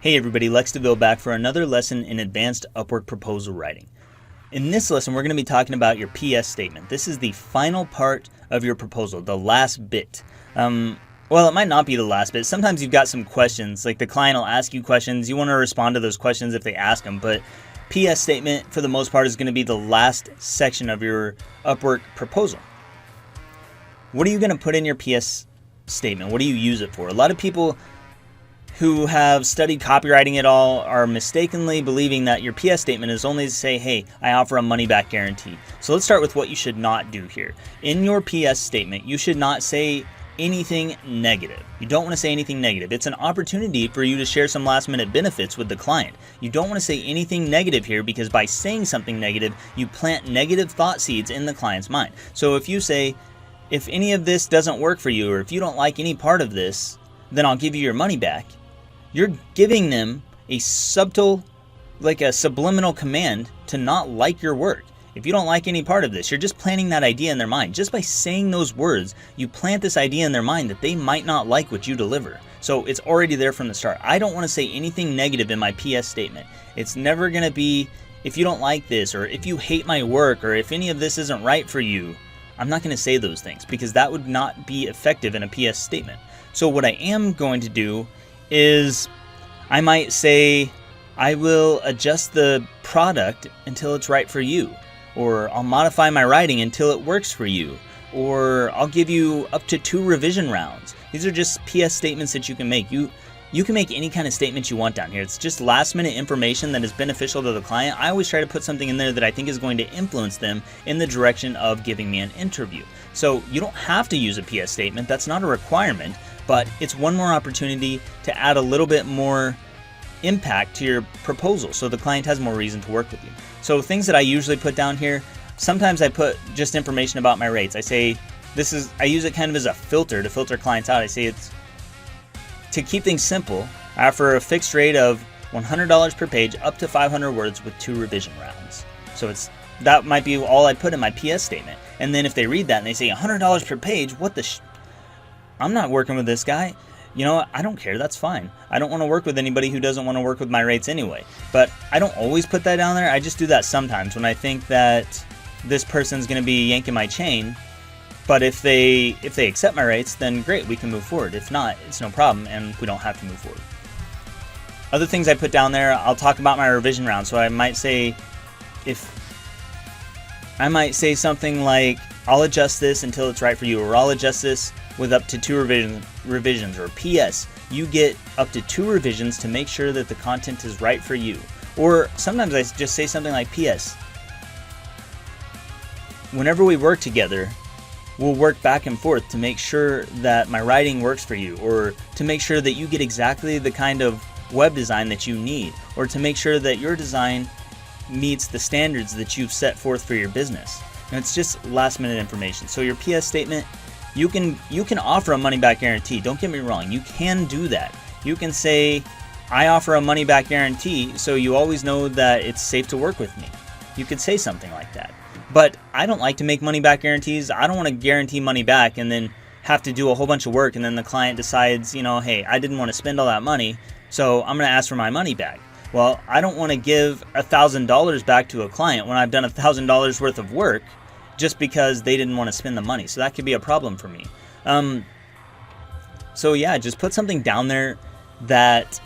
Hey everybody, Lex DeVille back for another lesson in advanced Upwork proposal writing. In this lesson, we're going to be talking about your PS statement. This is the final part of your proposal, the last bit. Well, it might not be the last bit. Sometimes you've got some questions, like the client will ask you questions. You want to respond to those questions if they ask them, but PS statement, for the most part, is going to be the last section of your Upwork proposal. What are you going to put in your PS statement? What do you use it for? A lot of people who have studied copywriting at all are mistakenly believing that your PS statement is only to say, hey, I offer a money-back guarantee. So let's start with what you should not do here. In your PS statement, you should not say anything negative. You don't want to say anything negative. It's an opportunity for you to share some last-minute benefits with the client. You don't want to say anything negative here, because by saying something negative, you plant negative thought seeds in the client's mind. So if you say, if any of this doesn't work for you, or if you don't like any part of this, then I'll give you your money back. You're giving them a subtle, like a subliminal command to not like your work. If you don't like any part of this, you're just planting that idea in their mind. Just by saying those words, you plant this idea in their mind that they might not like what you deliver. So it's already there from the start. I don't want to say anything negative in my PS statement. It's never going to be, if you don't like this, or if you hate my work, or if any of this isn't right for you. I'm not going to say those things, because that would not be effective in a PS statement. So what I am going to do is I might say, I will adjust the product until it's right for you, or I'll modify my writing until it works for you, or I'll give you up to 2 revision rounds. These are just PS statements that you can make. You can make any kind of statement you want down here. It's just last minute information that is beneficial to the client. I always try to put something in there that I think is going to influence them in the direction of giving me an interview. So you don't have to use a PS statement. That's not a requirement. But it's one more opportunity to add a little bit more impact to your proposal, so the client has more reason to work with you. So things that I usually put down here, sometimes I put just information about my rates. I say I use it kind of as a filter to filter clients out. I say it's to keep things simple. I offer a fixed rate of $100 per page, up to 500 words with 2 revision rounds. So that might be all I put in my PS statement. And then if they read that and they say $100 per page, what the I'm not working with this guy. You know what? I don't care. That's fine. I don't want to work with anybody who doesn't want to work with my rates anyway. But I don't always put that down there. I just do that sometimes when I think that this person's going to be yanking my chain. But if they accept my rates, then great, we can move forward. If not, it's no problem, and we don't have to move forward. Other things I put down there, I'll talk about my revision round. So I might say something like, I'll adjust this until it's right for you, or I'll adjust this with up to 2 revisions, or PS, you get up to 2 revisions to make sure that the content is right for you. Or sometimes I just say something like, PS, whenever we work together, we'll work back and forth to make sure that my writing works for you, or to make sure that you get exactly the kind of web design that you need, or to make sure that your design meets the standards that you've set forth for your business. And it's just last minute information. So your PS statement, you can offer a money-back guarantee. Don't get me wrong. You can do that. You can say, I offer a money-back guarantee, so you always know that it's safe to work with me. You could say something like that. But I don't like to make money-back guarantees. I don't want to guarantee money back and then have to do a whole bunch of work, and then the client decides, hey, I didn't want to spend all that money, so I'm going to ask for my money back. Well, I don't want to give $1,000 back to a client when I've done $1,000 worth of work, just because they didn't want to spend the money. So that could be a problem for me. So yeah, just put something down there that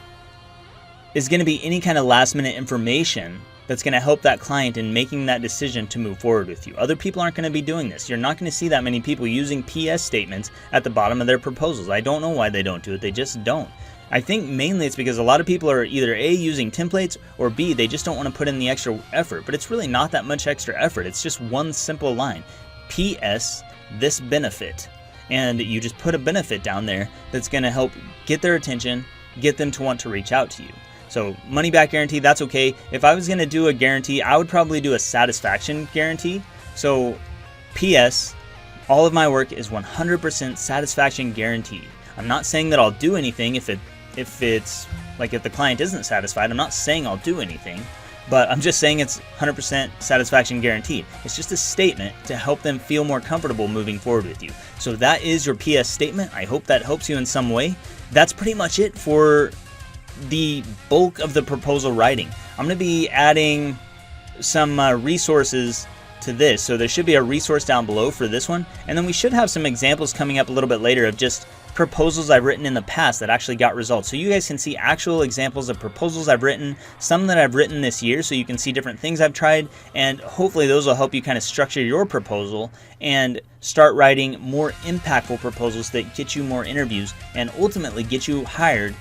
is going to be any kind of last minute information that's going to help that client in making that decision to move forward with you. Other people aren't going to be doing this. You're not going to see that many people using PS statements at the bottom of their proposals. I don't know why they don't do it. They just don't. I think mainly it's because a lot of people are either A, using templates, or B, they just don't want to put in the extra effort. But it's really not that much extra effort. It's just one simple line. PS, this benefit. And you just put a benefit down there that's going to help get their attention, get them to want to reach out to you. So money back guarantee, that's okay. If I was going to do a guarantee, I would probably do a satisfaction guarantee. So PS, all of my work is 100% satisfaction guaranteed. I'm not saying that I'll do anything if the client isn't satisfied. I'm not saying I'll do anything, but I'm just saying it's 100% satisfaction guaranteed. It's just a statement to help them feel more comfortable moving forward with you. So that is your PS statement. I hope that helps you in some way. That's pretty much it for the bulk of the proposal writing. I'm going to be adding some resources to this, so there should be a resource down below for this one, and then we should have some examples coming up a little bit later of just proposals I've written in the past that actually got results. So you guys can see actual examples of proposals I've written, some that I've written this year, so you can see different things I've tried, and hopefully those will help you kind of structure your proposal and start writing more impactful proposals that get you more interviews and ultimately get you hired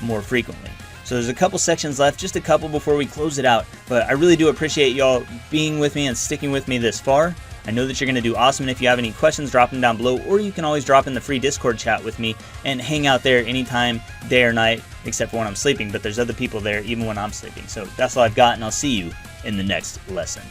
more frequently. So there's a couple sections left, just a couple before we close it out, but I really do appreciate y'all being with me and sticking with me this far. I know that you're going to do awesome, and if you have any questions, drop them down below, or you can always drop in the free Discord chat with me and hang out there anytime, day or night, except for when I'm sleeping, but there's other people there even when I'm sleeping. So that's all I've got, and I'll see you in the next lesson.